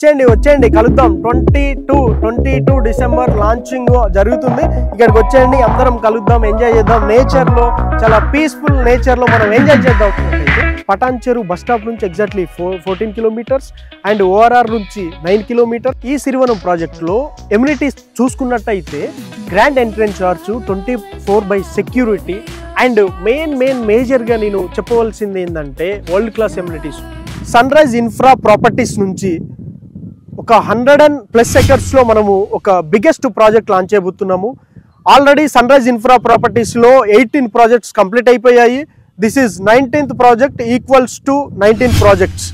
వచ్చేయండి కలుద్దాం 22 December launching జరుగుతుంది. ఇక్కడికి వచ్చేయండి, అందరం కలుద్దాం, ఎంజాయ్ చేద్దాం. నేచర్ లో చాలా పీస్ఫుల్ నేచర్ లో మనం ఎంజాయ్ చేద్దాం. పటాన్ చెరు బస్ స్టాప్ నుంచి ఎగ్జాక్ట్లీ 14 కిలోమీటర్స్ అండ్ ఓఆర్ఆర్ నుంచి 9 కిలోమీటర్. ఈ సిరివనం ప్రాజెక్ట్ లో ఎమ్యూనిటీస్ చూసుకున్నట్టయితే grand entrance arch, 24/7 security and major గా నేను చెప్పవలసింది ఏంటంటే world class amenities. Sunrise Infra Properties నుంచి ఒక 100+ ఎకర్స్ లో మనము ఒక బిగ్గెస్ట్ ప్రాజెక్ట్ లాంచ్ చేయబోతున్నాము. Already Sunrise Infra Properties లో 18 ప్రాజెక్ట్స్ కంప్లీట్ అయిపోయాయి. This is 19th project equals to 19 projects.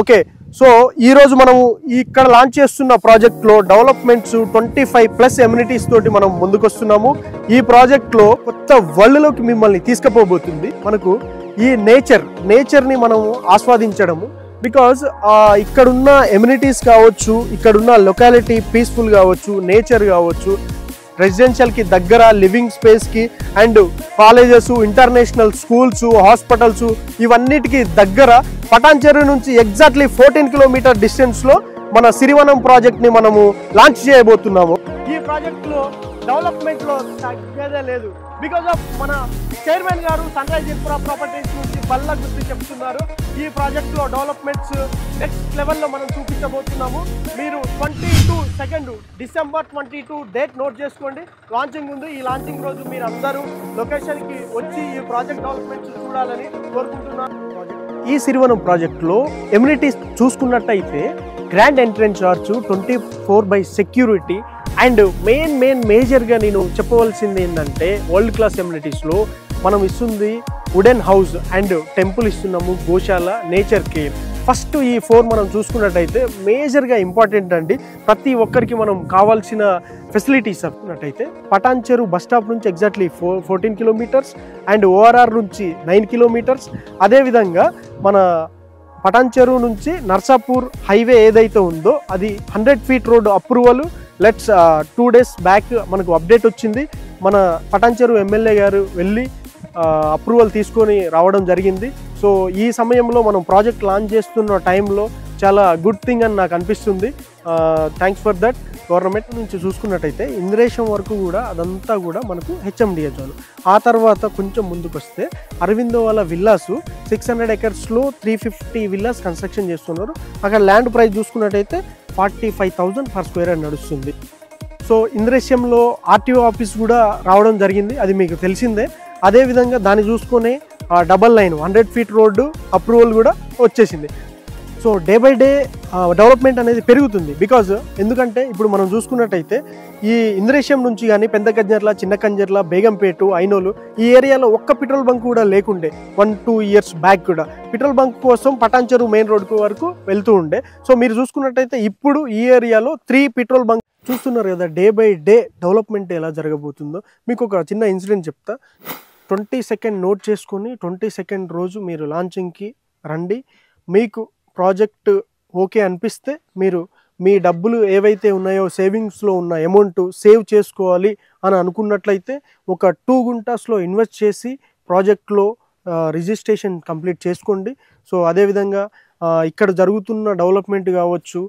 Okay, so ఈ రోజు మనము ఇక్కడ లాంచ్ చేస్తున్న ప్రాజెక్ట్ లో డెవలప్మెంట్స్ 25+ ఎమ్యూనిటీస్ తోటి మనం ముందుకు వస్తున్నాము. ఈ ప్రాజెక్ట్ లో కొత్త వరల్డ్ లోకి మిమ్మల్ని తీసుకుపోబోతుంది. మనకు ఈ నేచర్ ని మనం ఆస్వాదించడము. బికాజ్ ఇక్కడున్న ఎమ్యూనిటీస్ కావచ్చు, ఇక్కడున్న లొకాలిటీ పీస్ఫుల్ కావచ్చు, నేచర్ కావచ్చు, రెసిడెన్షియల్కి దగ్గర లివింగ్ స్పేస్కి and colleges, international schools, hospitals ఇవన్నిటికీ దగ్గర పటాన్ చెరు నుంచి ఎగ్జాక్ట్లీ 14 కిలోమీటర్ డిస్టెన్స్లో మన సిరివనం ప్రాజెక్ట్ని మనము లాంచ్ చేయబోతున్నాము. ఈ ప్రాజెక్ట్లో డెవలప్మెంట్లో తగ్గదే లేదు. బికాజ్ ఆఫ్ మన చైర్మన్ గారు సన్ రైజ్ ఇన్ఫ్రా ప్రాపర్టీస్ నుంచి బల్ల గుర్తు చెప్తున్నారు. ఈ ప్రాజెక్ట్లో డెవలప్మెంట్స్ నెక్స్ట్ లెవెల్లో మనం చూపించబోతున్నాము. మీరు 22 డిసెంబర్ 22 డేట్ నోట్ చేసుకోండి. లాంచింగ్ ఉంది. ఈ లాంచింగ్ రోజు మీరు అందరూ లొకేషన్కి వచ్చి ఈ ప్రాజెక్ట్ డెవలప్మెంట్స్ చూడాలని కోరుకుంటున్నాను. ఈ సిరివనం ప్రాజెక్ట్లో ఎమ్యూనిటీస్ చూసుకున్నట్టయితే grand entrance arch, 24/7 security and మేజర్గా నేను చెప్పవలసింది ఏంటంటే వరల్డ్ క్లాస్ ఎమ్యూనిటీస్లో మనం ఇస్తుంది వుడెన్ హౌస్ అండ్ టెంపుల్ ఇస్తున్నాము, గోశాల, నేచర్ కేర్. ఫస్ట్ ఈ 4 మనం చూసుకున్నట్టయితే మేజర్గా ఇంపార్టెంట్ అండి. ప్రతి ఒక్కరికి మనం కావాల్సిన ఫెసిలిటీస్ అన్నట్టయితే పటాన్ చెరు బస్ స్టాప్ నుంచి ఎగ్జాక్ట్లీ 14 కిలోమీటర్స్ అండ్ ఓఆర్ఆర్ నుంచి 9 కిలోమీటర్స్. అదేవిధంగా మన పటాన్ చెరు నుంచి నర్సాపూర్ హైవే ఏదైతే ఉందో అది 100 feet road approval 2 days back మనకు అప్డేట్ వచ్చింది. మన పటాన్ చెరు ఎమ్మెల్యే గారు వెళ్ళి అప్రూవల్ తీసుకొని రావడం జరిగింది. సో ఈ సమయంలో మనం ప్రాజెక్ట్ లాంచ్ చేస్తున్న టైంలో చాలా గుడ్ థింగ్ అని నాకు అనిపిస్తుంది. Thanks for that. గవర్నమెంట్ నుంచి చూసుకున్నట్టయితే ఇంద్రేశం వరకు కూడా అదంతా కూడా మనకు హెచ్ఎండిఏ జోన్. ఆ తర్వాత కొంచెం ముందుకు వస్తే అరవిందో వాళ్ళ విల్లాసు 600 ఎకర్స్లో 350 విల్లాస్ కన్స్ట్రక్షన్ చేస్తున్నారు. అక్కడ ల్యాండ్ ప్రైస్ చూసుకున్నట్టయితే 45,000 per square యార్డ్ నడుస్తుంది. సో ఇంద్రేశంలో ఆర్టీఓ ఆఫీస్ కూడా రావడం జరిగింది, అది మీకు తెలిసిందే. అదేవిధంగా దాన్ని చూసుకొని double line 100 feet road approval కూడా వచ్చేసింది. So day by day development అనేది పెరుగుతుంది. బికాజ్ ఎందుకంటే ఇప్పుడు మనం చూసుకున్నట్టయితే ఈ ఇంద్రేశం నుంచి కానీ పెద్ద కంజర్ల, చిన్న కంజర్ల, బేగంపేట, ఐనోలు ఈ ఏరియాలో ఒక్క పెట్రోల్ బంక్ కూడా లేకుండే. 1-2 years బ్యాక్ కూడా పెట్రోల్ బంక్ కోసం పటాన్ చెరు మెయిన్ రోడ్ వరకు వెళ్తూ ఉండే. సో మీరు చూసుకున్నట్టయితే ఇప్పుడు ఈ ఏరియాలో 3 పెట్రోల్ బంక్ చూస్తున్నారు కదా. డే బై డే డెవలప్మెంట్ ఎలా జరగబోతుందో మీకు ఒక చిన్న ఇన్సిడెంట్ చెప్తా. 22 నోట్ చేసుకొని 22 రోజు మీరు లాంచింగ్కి రండి. మీకు ప్రాజెక్ట్ ఓకే అనిపిస్తే మీరు మీ డబ్బులు ఏవైతే ఉన్నాయో సేవింగ్స్లో ఉన్న అమౌంట్ సేవ్ చేసుకోవాలి అని అనుకున్నట్లయితే ఒక 2 గుంటాస్లో ఇన్వెస్ట్ చేసి ప్రాజెక్ట్లో రిజిస్ట్రేషన్ కంప్లీట్ చేసుకోండి. సో అదేవిధంగా ఇక్కడ జరుగుతున్న డెవలప్మెంట్ కావచ్చు,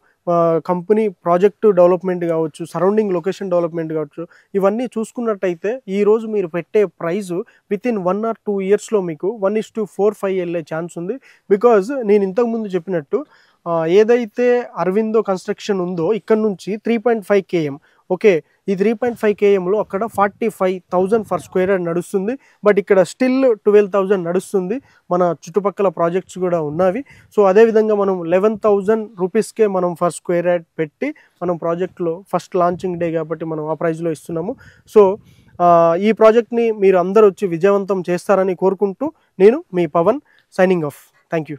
కంపెనీ ప్రాజెక్టు డెవలప్మెంట్ కావచ్చు, సరౌండింగ్ లొకేషన్ డెవలప్మెంట్ కావచ్చు, ఇవన్నీ చూసుకున్నట్టయితే ఈరోజు మీరు పెట్టే ప్రైజు వితిన్ 1 or 2 yearsలో మీకు 1:4-5 వెళ్ళే ఛాన్స్ ఉంది. బికాజ్ నేను ఇంతకుముందు చెప్పినట్టు ఏదైతే అరవిందో కన్స్ట్రక్షన్ ఉందో ఇక్కడ నుంచి 3.5 km, ఓకే, ఈ 3.5 kmలో అక్కడ 45,000 per square యార్డ్ నడుస్తుంది. బట్ ఇక్కడ స్టిల్ 12,000 నడుస్తుంది. మన చుట్టుపక్కల ప్రాజెక్ట్స్ కూడా ఉన్నవి. సో అదేవిధంగా మనం 11,000 రూపీస్కే మనం per square యార్డ్ పెట్టి మనం ప్రాజెక్ట్లో ఫస్ట్ లాంచింగ్ డే కాబట్టి మనం ఆ ప్రైస్లో ఇస్తున్నాము. సో ఈ ప్రాజెక్ట్ని మీరు అందరూ వచ్చి విజయవంతం చేస్తారని కోరుకుంటూ నేను మీ Pavan signing off. Thank you.